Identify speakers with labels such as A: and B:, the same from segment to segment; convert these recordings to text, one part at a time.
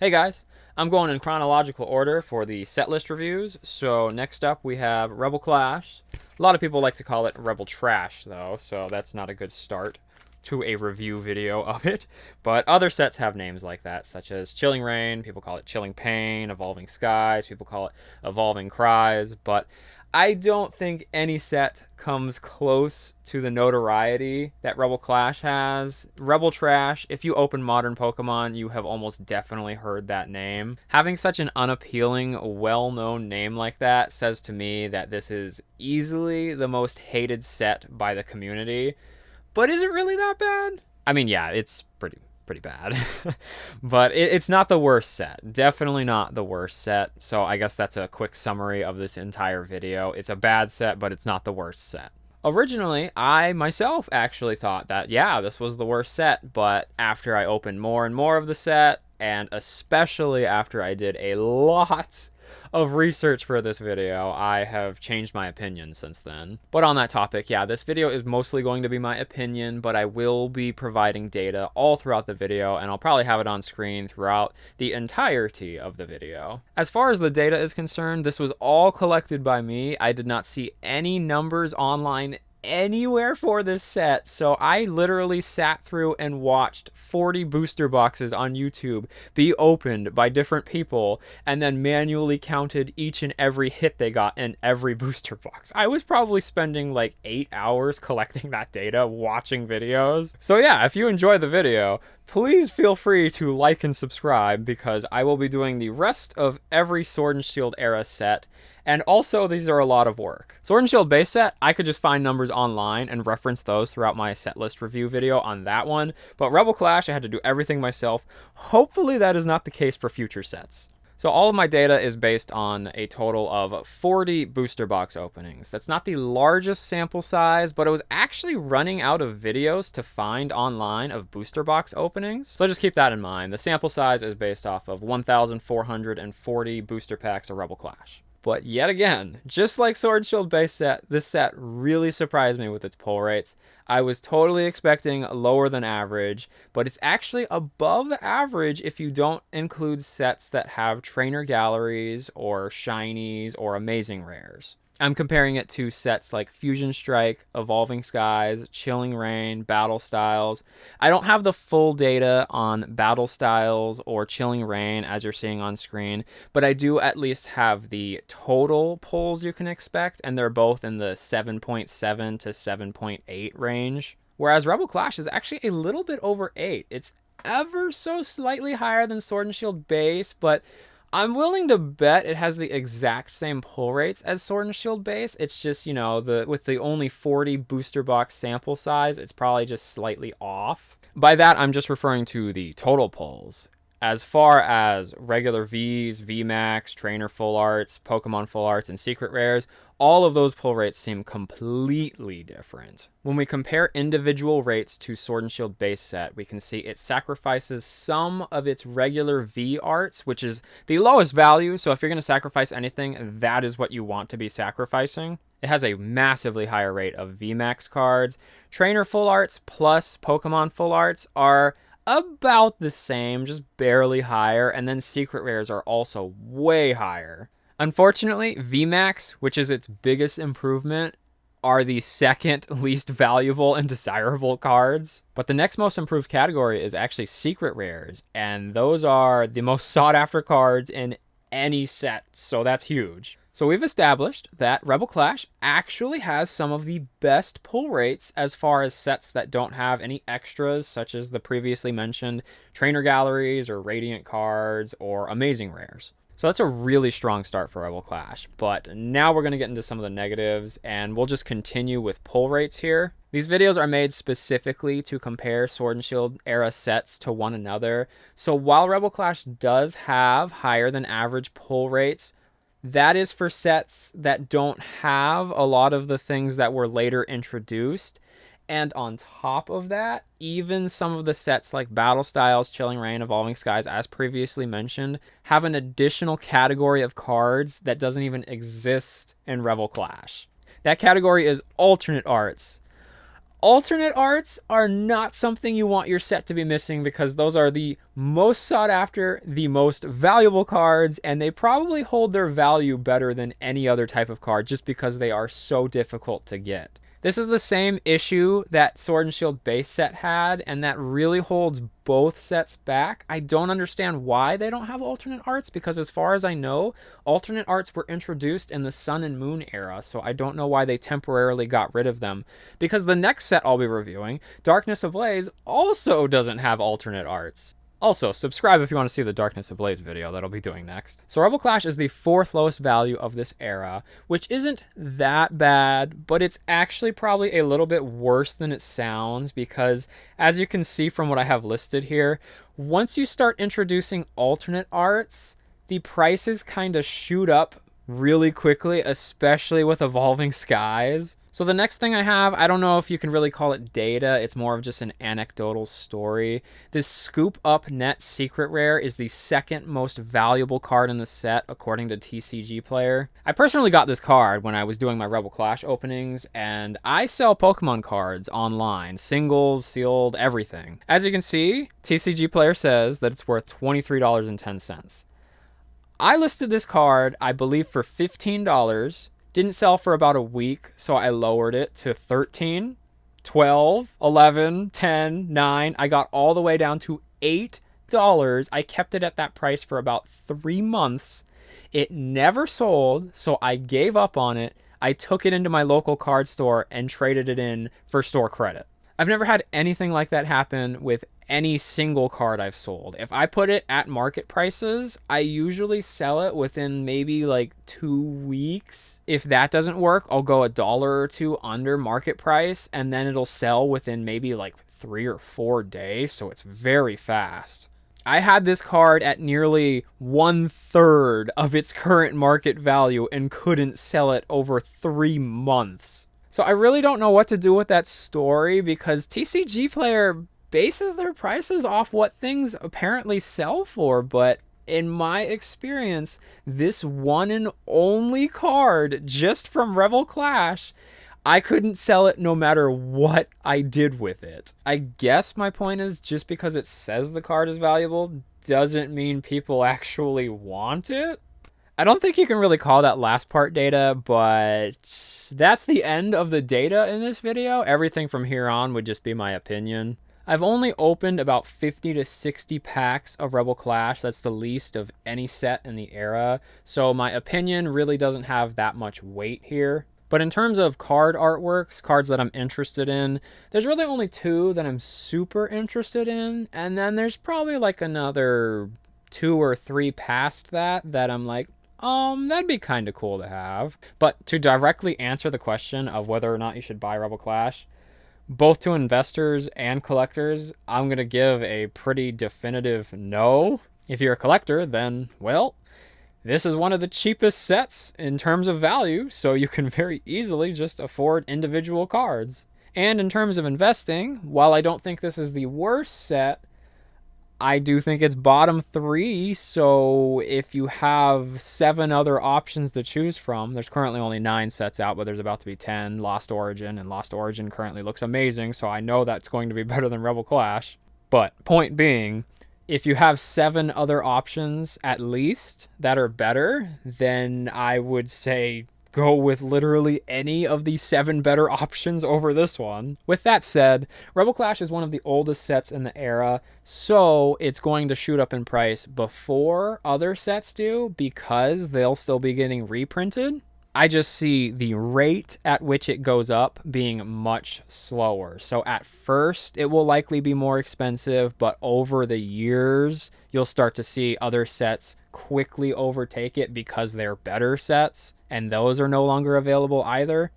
A: Hey guys, I'm going in chronological order for the set list reviews. So next up we have Rebel Clash. A lot of people like to call it Rebel Trash though, so that's not a good start to a review video of it. But other sets have names like that, such as Chilling Rain, people call it Chilling Pain, Evolving Skies, people call it Evolving Cries, but I don't think any set comes close to the notoriety that Rebel Clash has. Rebel Trash, if you open modern Pokemon, you have almost definitely heard that name. Having such an unappealing, well-known name like that says to me that this is easily the most hated set by the community. But is it really that bad? I mean, yeah, it's pretty bad. But it's not the worst set. Definitely not the worst set. So I guess that's a quick summary of this entire video. It's a bad set, but it's not the worst set. Originally, I myself actually thought that, yeah, this was the worst set, but after I opened more and more of the set, and especially after I did a lot of research for this video, I have changed my opinion since then. But on that topic, yeah, this video is mostly going to be my opinion, but I will be providing data all throughout the video, and I'll probably have it on screen throughout the entirety of the video. As far as the data is concerned, this was all collected by me. I did not see any numbers online anywhere for this set, so I literally sat through and watched 40 booster boxes on YouTube be opened by different people and then manually counted each and every hit they got in every booster box. I was probably spending like 8 hours collecting that data, watching videos. So yeah, if you enjoy the video, please feel free to like and subscribe, because I will be doing the rest of every Sword and Shield era set. And also, these are a lot of work. Sword and Shield base set, I could just find numbers online and reference those throughout my set list review video on that one. But Rebel Clash, I had to do everything myself. Hopefully that is not the case for future sets. So all of my data is based on a total of 40 booster box openings. That's not the largest sample size, but it was actually running out of videos to find online of booster box openings. So just keep that in mind. The sample size is based off of 1,440 booster packs of Rebel Clash. But yet again, just like Sword and Shield base set, this set really surprised me with its pull rates. I was totally expecting lower than average, but it's actually above average if you don't include sets that have trainer galleries or shinies or amazing rares. I'm comparing it to sets like Fusion Strike, Evolving Skies, Chilling Rain, Battle Styles. I don't have the full data on Battle Styles or Chilling Rain as you're seeing on screen, but I do at least have the total pulls you can expect, and they're both in the 7.7 to 7.8 range. Whereas Rebel Clash is actually a little bit over 8. It's ever so slightly higher than Sword and Shield base, but I'm willing to bet it has the exact same pull rates as Sword and Shield base. It's just, you know, with the only 40 booster box sample size, it's probably just slightly off. By that, I'm just referring to the total pulls. As far as regular Vs, VMAX, Trainer Full Arts, Pokemon Full Arts, and Secret Rares, all of those pull rates seem completely different. When we compare individual rates to Sword and Shield base set, we can see it sacrifices some of its regular V arts, which is the lowest value, so if you're going to sacrifice anything, that is what you want to be sacrificing. It has a massively higher rate of VMAX cards. Trainer Full Arts plus Pokemon Full Arts are about the same, just barely higher, and then Secret Rares are also way higher. Unfortunately, VMAX, which is its biggest improvement, are the second least valuable and desirable cards. But the next most improved category is actually Secret Rares, and those are the most sought after cards in any set, so that's huge. So we've established that Rebel Clash actually has some of the best pull rates as far as sets that don't have any extras, such as the previously mentioned trainer galleries or radiant cards or amazing rares. So that's a really strong start for Rebel Clash, but now we're going to get into some of the negatives, and we'll just continue with pull rates here. These videos are made specifically to compare Sword and Shield era sets to one another, so while Rebel Clash does have higher than average pull rates, that is for sets that don't have a lot of the things that were later introduced. And on top of that, even some of the sets like Battle Styles, Chilling Rain, Evolving Skies, as previously mentioned, have an additional category of cards that doesn't even exist in Rebel Clash. That category is alternate arts. Alternate arts are not something you want your set to be missing because those are the most sought after, the most valuable cards, and they probably hold their value better than any other type of card just because they are so difficult to get. This is the same issue that Sword and Shield base set had, and that really holds both sets back. I don't understand why they don't have alternate arts, because as far as I know, alternate arts were introduced in the Sun and Moon era, so I don't know why they temporarily got rid of them. Because the next set I'll be reviewing, Darkness Ablaze, also doesn't have alternate arts. Also, subscribe if you want to see the Darkness Ablaze video that I'll be doing next. So Rebel Clash is the 4th lowest value of this era, which isn't that bad, but it's actually probably a little bit worse than it sounds because, as you can see from what I have listed here, once you start introducing alternate arts, the prices kind of shoot up really quickly, especially with Evolving Skies. So the next thing I have, I don't know if you can really call it data, it's more of just an anecdotal story. This Scoop Up Net Secret Rare is the 2nd most valuable card in the set, according to TCG Player. I personally got this card when I was doing my Rebel Clash openings, and I sell Pokemon cards online, singles, sealed, everything. As you can see, TCG Player says that it's worth $23.10. I listed this card, I believe, for $15. Didn't sell for about a week, so I lowered it to 13, 12, 11, 10, 9. I got all the way down to $8. I kept it at that price for about 3 months. It never sold, so I gave up on it. I took it into my local card store and traded it in for store credit. I've never had anything like that happen with any single card I've sold. If I put it at market prices, I usually sell it within maybe like 2 weeks. If that doesn't work, I'll go $1 or $2 under market price, and then it'll sell within maybe like 3 or 4 days, so it's very fast. I had this card at nearly 1/3 of its current market value and couldn't sell it over 3 months. So I really don't know what to do with that story because TCG Player bases their prices off what things apparently sell for, but in my experience, this one and only card just from Rebel Clash, I couldn't sell it no matter what I did with it. I guess my point is just because it says the card is valuable doesn't mean people actually want it. I don't think you can really call that last part data, but that's the end of the data in this video. Everything from here on would just be my opinion. I've only opened about 50 to 60 packs of Rebel Clash. That's the least of any set in the era. So my opinion really doesn't have that much weight here. But in terms of card artworks, cards that I'm interested in, there's really only 2 that I'm super interested in. And then there's probably like another 2 or 3 past that I'm like, that'd be kind of cool to have. But to directly answer the question of whether or not you should buy Rebel Clash, both to investors and collectors, I'm going to give a pretty definitive no. If you're a collector, then, well, this is one of the cheapest sets in terms of value, so you can very easily just afford individual cards. And in terms of investing, while I don't think this is the worst set, I do think it's bottom 3, so if you have 7 other options to choose from, there's currently only 9 sets out, but there's about to be 10, Lost Origin, and Lost Origin currently looks amazing, so I know that's going to be better than Rebel Clash. But point being, if you have 7 other options at least that are better, then I would say go with literally any of the 7 better options over this one. With that said, Rebel Clash is one of the oldest sets in the era, so it's going to shoot up in price before other sets do because they'll still be getting reprinted. I just see the rate at which it goes up being much slower. So at first, it will likely be more expensive, but over the years, you'll start to see other sets quickly overtake it because they're better sets, and those are no longer available either.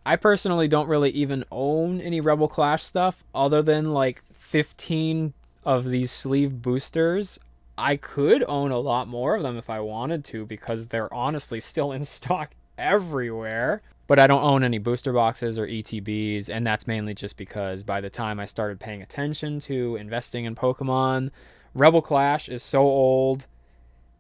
A: I personally don't really even own any Rebel Clash stuff other than like 15 of these sleeve boosters. I could own a lot more of them if I wanted to because they're honestly still in stock everywhere, but I don't own any booster boxes or ETBs, and that's mainly just because by the time I started paying attention to investing in Pokemon, Rebel Clash is so old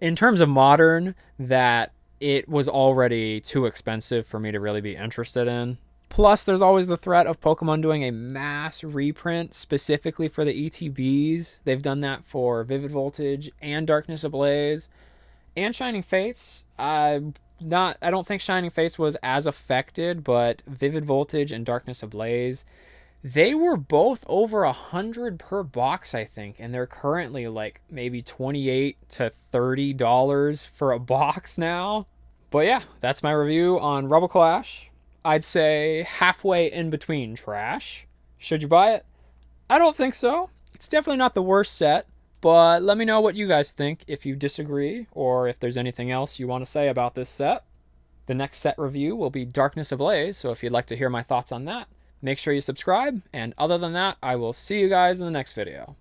A: in terms of modern that it was already too expensive for me to really be interested in. Plus, there's always the threat of Pokemon doing a mass reprint specifically for the ETBs. They've done that for Vivid Voltage and Darkness Ablaze and Shining Fates. I don't think Shining Fates was as affected, but Vivid Voltage and Darkness Ablaze, they were both over 100 per box, I think, and they're currently like maybe $28 to $30 for a box now. But yeah, that's my review on Rebel Clash. I'd say halfway in between trash. Should you buy it? I don't think so. It's definitely not the worst set, but let me know what you guys think if you disagree or if there's anything else you want to say about this set. The next set review will be Darkness Ablaze, so if you'd like to hear my thoughts on that, make sure you subscribe, and other than that, I will see you guys in the next video.